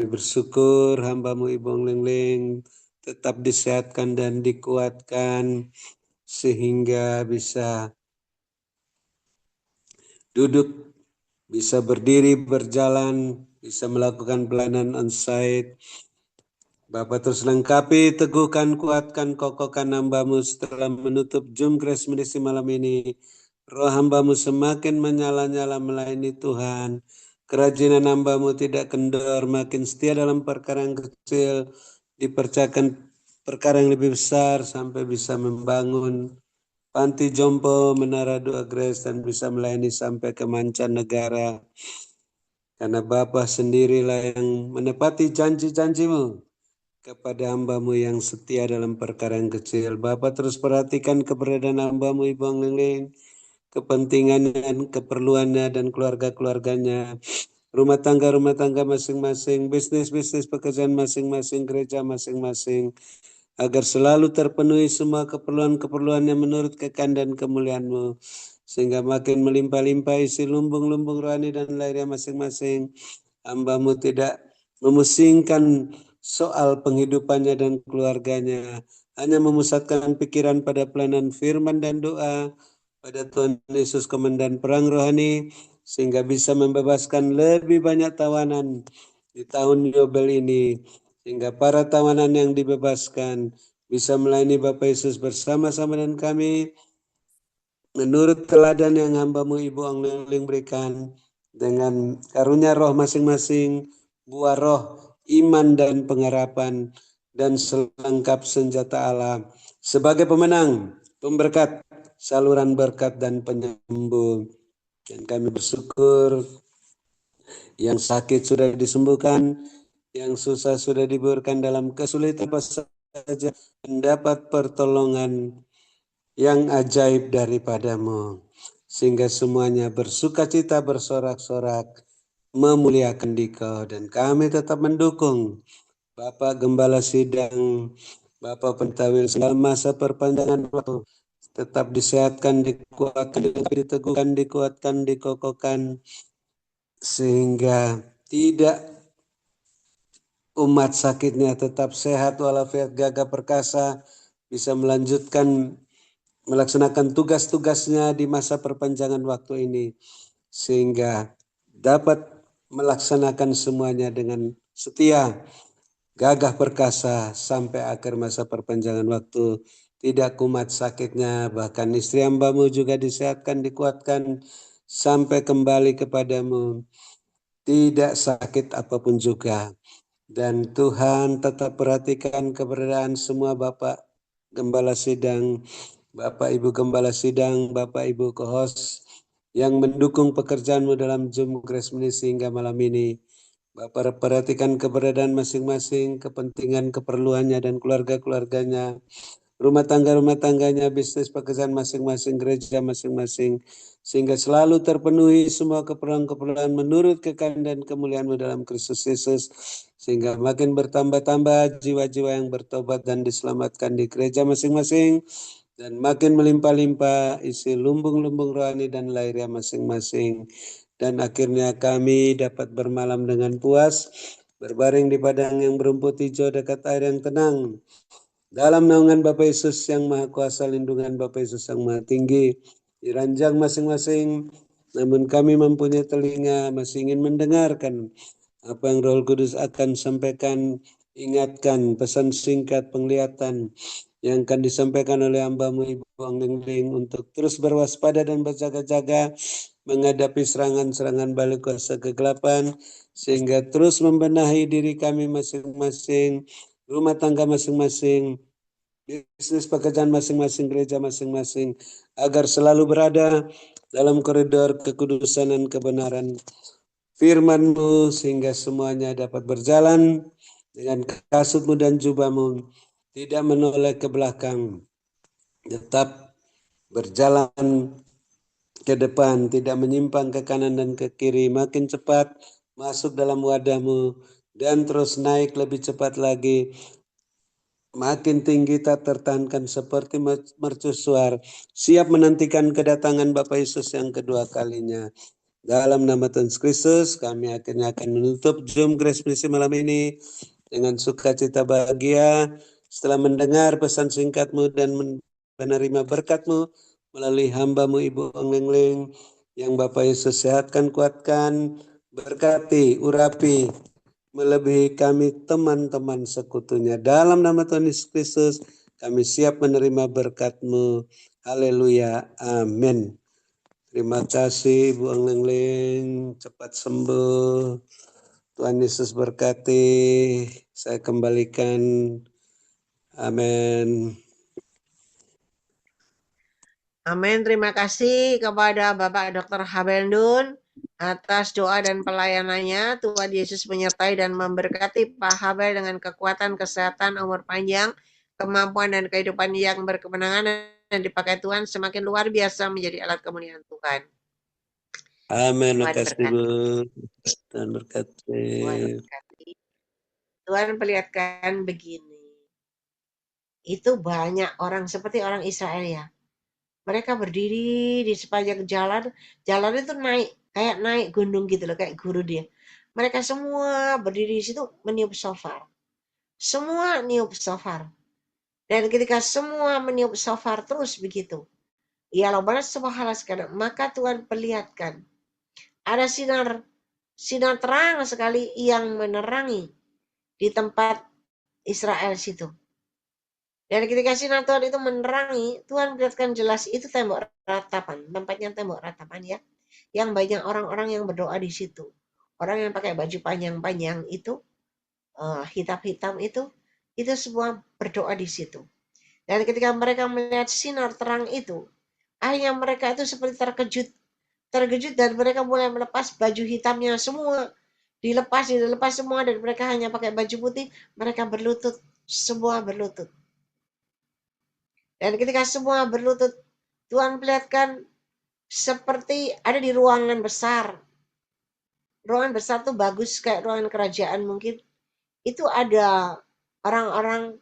bersyukur hamba-Mu Ibu Lengling tetap disehatkan dan dikuatkan sehingga bisa duduk, bisa berdiri, berjalan, bisa melakukan pelayanan on-site. Bapak terus lengkapi, teguhkan, kuatkan, kokohkan hamba-Mu setelah menutup Zoom Grace Ministry malam ini. Roh hamba-Mu semakin menyala-nyala melayani Tuhan. Kerajinan hamba-Mu tidak kendor, makin setia dalam perkara yang kecil, dipercayakan perkara yang lebih besar sampai bisa membangun panti jompo, menara doa Grace, dan bisa melayani sampai ke mancanegara. Karena Bapa sendirilah yang menepati janji-janji-Mu kepada hamba-Mu yang setia dalam perkara yang kecil. Bapa terus perhatikan keberadaan hamba-Mu Ibu Lengling, kepentingannya dan keperluannya dan keluarga-keluarganya, rumah tangga masing-masing, bisnis-bisnis pekerjaan masing-masing, gereja masing-masing, agar selalu terpenuhi semua keperluan-keperluannya menurut kekan dan kemuliaan-Mu, sehingga makin melimpah-limpah isi lumbung-lumbung rohani dan lahirnya masing-masing. Hamba-Mu tidak memusingkan soal penghidupannya dan keluarganya, hanya memusatkan pikiran pada pelayanan firman dan doa pada Tuhan Yesus Komandan Perang Rohani, sehingga bisa membebaskan lebih banyak tawanan di tahun Yobel ini, sehingga para tawanan yang dibebaskan bisa melayani Bapak Yesus bersama-sama dengan kami menurut teladan yang hamba-Mu Ibu Lengling berikan, dengan karunia roh masing-masing, buah roh, iman dan pengharapan, dan selengkap senjata Allah sebagai pemenang, pemberkat, saluran berkat dan penyembuh. Dan kami bersyukur yang sakit sudah disembuhkan, yang susah sudah diburkan, dalam kesulitan apa saja mendapat pertolongan yang ajaib daripada-Mu, sehingga semuanya bersukacita, bersorak-sorak, memuliakan Dikau. Dan kami tetap mendukung Bapak Gembala Sidang, Bapak Pentawil selama masa perpanjangan waktu, tetap disehatkan, dikuatkan, diteguhkan, dikuatkan, dikokohkan, sehingga tidak umat sakitnya tetap sehat walafiat, gagah perkasa, bisa melanjutkan melaksanakan tugas-tugasnya di masa perpanjangan waktu ini, sehingga dapat melaksanakan semuanya dengan setia, gagah perkasa sampai akhir masa perpanjangan waktu. Tidak kumat sakitnya, bahkan istri hamba-Mu juga disehatkan, dikuatkan sampai kembali kepada-Mu, tidak sakit apapun juga. Dan Tuhan tetap perhatikan keberadaan semua Bapak Gembala Sidang, Bapak Ibu Gembala Sidang, Bapak Ibu co-host yang mendukung pekerjaan-Mu dalam Zoom Grace Ministry hingga malam ini. Bapak perhatikan keberadaan masing-masing, kepentingan, keperluannya dan keluarga-keluarganya, rumah tangganya, bisnis pekerjaan masing-masing, gereja masing-masing, sehingga selalu terpenuhi semua keperluan-keperluan menurut kekayaan dan kemuliaan-Mu dalam Kristus Yesus, sehingga makin bertambah-tambah jiwa-jiwa yang bertobat dan diselamatkan di gereja masing-masing, dan makin melimpah-limpah isi lumbung-lumbung rohani dan lahirnya masing-masing. Dan akhirnya kami dapat bermalam dengan puas, berbaring di padang yang berumput hijau dekat air yang tenang, dalam naungan Bapak Yesus yang Maha Kuasa, lindungan Bapak Yesus yang Maha Tinggi, di ranjang masing-masing. Namun kami mempunyai telinga, masih ingin mendengarkan apa yang Roh Kudus akan sampaikan, ingatkan, pesan singkat, penglihatan yang akan disampaikan oleh hamba-Mu Ibu Lengling untuk terus berwaspada dan berjaga-jaga menghadapi serangan-serangan balik kuasa kegelapan, sehingga terus membenahi diri kami masing-masing, rumah tangga masing-masing, bisnis pekerjaan masing-masing, gereja masing-masing, agar selalu berada dalam koridor kekudusan dan kebenaran firman-Mu, sehingga semuanya dapat berjalan dengan kasut-Mu dan jubah-Mu, tidak menoleh ke belakang, tetap berjalan ke depan, tidak menyimpang ke kanan dan ke kiri, makin cepat masuk dalam wadah-Mu dan terus naik lebih cepat lagi, makin tinggi tak tertahankan seperti mercusuar, siap menantikan kedatangan Bapak Yesus yang kedua kalinya. Dalam nama Tuhan Yesus Kristus, kami akhirnya akan menutup Zoom Grace Misi malam ini dengan sukacita bahagia setelah mendengar pesan singkatmu dan menerima berkat-Mu melalui hamba-Mu Ibu Engleng yang Bapak Yesus sehatkan, kuatkan, berkati, urapi, melebihi kami teman-teman sekutunya. Dalam nama Tuhan Yesus Kristus, kami siap menerima berkat-Mu. Haleluya. Amin. Terima kasih Bu Engleng, cepat sembuh. Tuhan Yesus berkati. Saya kembalikan. Amin. Amin. Terima kasih kepada Bapak Dr. Habendun atas doa dan pelayanannya. Tuhan Yesus menyertai dan memberkati Pak Habel dengan kekuatan, kesehatan, umur panjang, kemampuan dan kehidupan yang berkemenangan dan dipakai Tuhan semakin luar biasa menjadi alat kemuliaan Tuhan. Amin. Tuhan Terima kasih Bu. berkati. Tuhan berkati. Tuhan berkati. Tuhan perlihatkan begini. Itu banyak orang seperti orang Israel ya. Mereka berdiri di sepanjang jalan. Jalan itu naik, kayak naik gunung gitu loh, kayak guru dia. Mereka semua berdiri di situ meniup shofar. Semua niup shofar. Dan ketika semua meniup shofar terus begitu. Ialah balas sebuah hal sekarang. Maka Tuhan perlihatkan. Ada sinar terang sekali yang menerangi di tempat Israel situ. Dan ketika sinar Tuhan itu menerangi, Tuhan perlihatkan jelas itu tembok ratapan, tempatnya tembok ratapan ya. Yang banyak orang-orang yang berdoa di situ. Orang yang pakai baju panjang-panjang itu, hitam-hitam itu semua berdoa di situ. Dan ketika mereka melihat sinar terang itu, akhirnya mereka itu seperti terkejut dan mereka mulai melepas baju hitamnya semua. Dilepas semua dan mereka hanya pakai baju putih, mereka berlutut, semua berlutut. Dan ketika semua berlutut, Tuhan perlihatkan seperti ada di ruangan besar. Ruangan besar tuh bagus kayak ruangan kerajaan mungkin. Itu ada orang-orang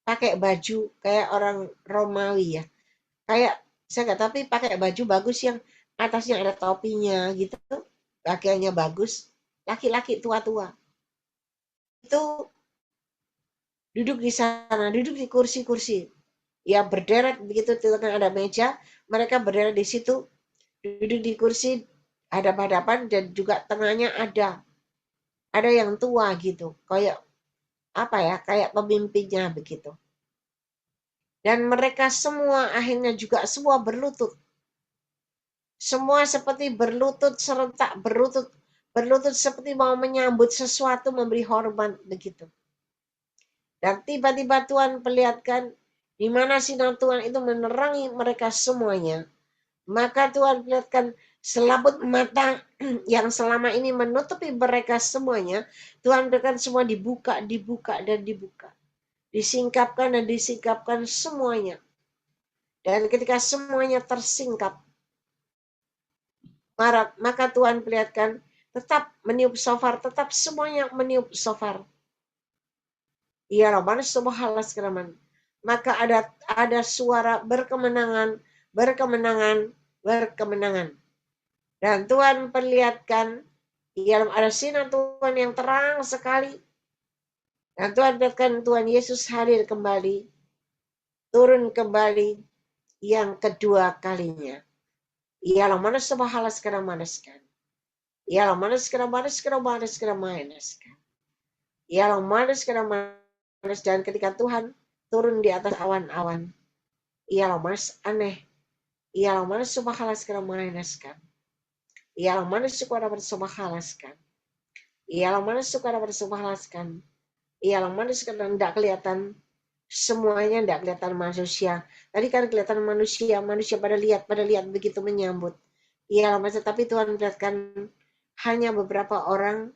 pakai baju kayak orang Romawi ya. Kayak saya nggak tapi pakai baju bagus yang atasnya ada topinya gitu. Pakaiannya bagus. Laki-laki tua-tua. Itu duduk di sana, duduk di kursi-kursi. Ya berderet begitu ada meja, mereka berderet di situ, duduk di kursi hadap-hadapan dan juga tengahnya ada yang tua gitu, kayak apa ya, kayak pemimpinnya begitu. Dan mereka semua akhirnya juga semua berlutut. Semua seperti berlutut serentak berlutut seperti mau menyambut sesuatu, memberi hormat begitu. Dan tiba-tiba Tuhan perlihatkan di mana sinar Tuhan itu menerangi mereka semuanya. Maka Tuhan perlihatkan selaput mata yang selama ini menutupi mereka semuanya. Tuhan berikan semua dibuka dan dibuka. Disingkapkan dan disingkapkan semuanya. Dan ketika semuanya tersingkap, maka Tuhan perlihatkan tetap meniup shofar, tetap semuanya meniup shofar. Ya Rabbana subhanallah sekeraman. Maka ada suara berkemenangan. Dan Tuhan perlihatkan di dalam ada sinar Tuhan yang terang sekali. Dan Tuhan perlihatkan Tuhan Yesus hadir kembali. Turun kembali yang kedua kalinya. Ialah mana subhanallah sekarang manaskan. Ialah mana sekarang manaskan. Ialah mana sekarang manas dan ketika Tuhan turun di atas awan-awan. Ialah mas aneh. Ialah mana subhanallah sekarang manaskan. Ialah mana suka bersubhanallah. Ialah mana suka bersubhanallah. Ialah mana suka tidak kelihatan. Semuanya tidak kelihatan manusia. Tadi kan kelihatan manusia pada lihat begitu menyambut. Ialah masa tapi Tuhan melihatkan hanya beberapa orang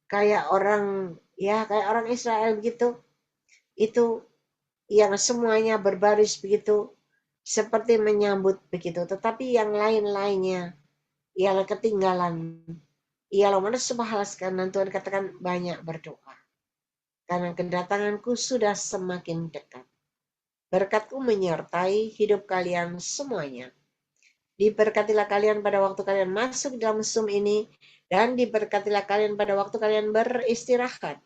kayak orang Israel begitu. Itu yang semuanya berbaris begitu seperti menyambut begitu. Tetapi yang lain-lainnya ialah ketinggalan. Ialah mana subhanallah dan Tuhan katakan banyak berdoa. Karena kedatanganku sudah semakin dekat. Berkatku menyertai hidup kalian semuanya. Diberkatilah kalian pada waktu kalian masuk dalam Zoom ini, dan diberkatilah kalian pada waktu kalian beristirahat.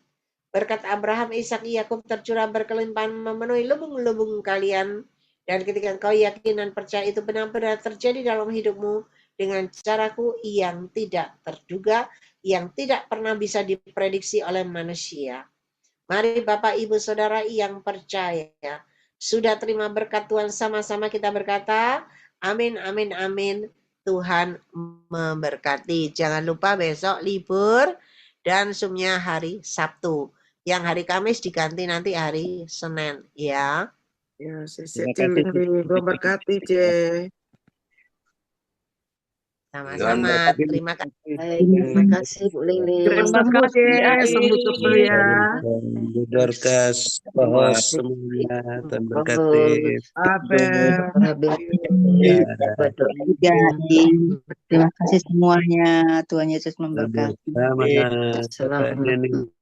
Berkat Abraham, Ishak, Yakub tercurah berkelimpahan memenuhi lubung-lubung kalian. Dan ketika engkau yakin dan percaya itu benar-benar terjadi dalam hidupmu dengan caraku yang tidak terduga, yang tidak pernah bisa diprediksi oleh manusia. Mari Bapak, Ibu, Saudara yang percaya, sudah terima berkat Tuhan, sama-sama kita berkata, amin, amin, amin. Tuhan memberkati. Jangan lupa besok libur dan Zoom-nya hari Sabtu. Yang hari Kamis diganti nanti hari Senin, ya. Ya, saya Terima kasih. Tuhan berkati, C. Sama-sama. Terima kasih. Terima kasih Bu Lili. Terima Sembuh kasih, Ai. sembuh cepat ya. Berkas host semuanya, Tuhan berkati. Amin. Terima kasih semuanya. Tuhan Yesus memberkati. Sama-sama. Selamat.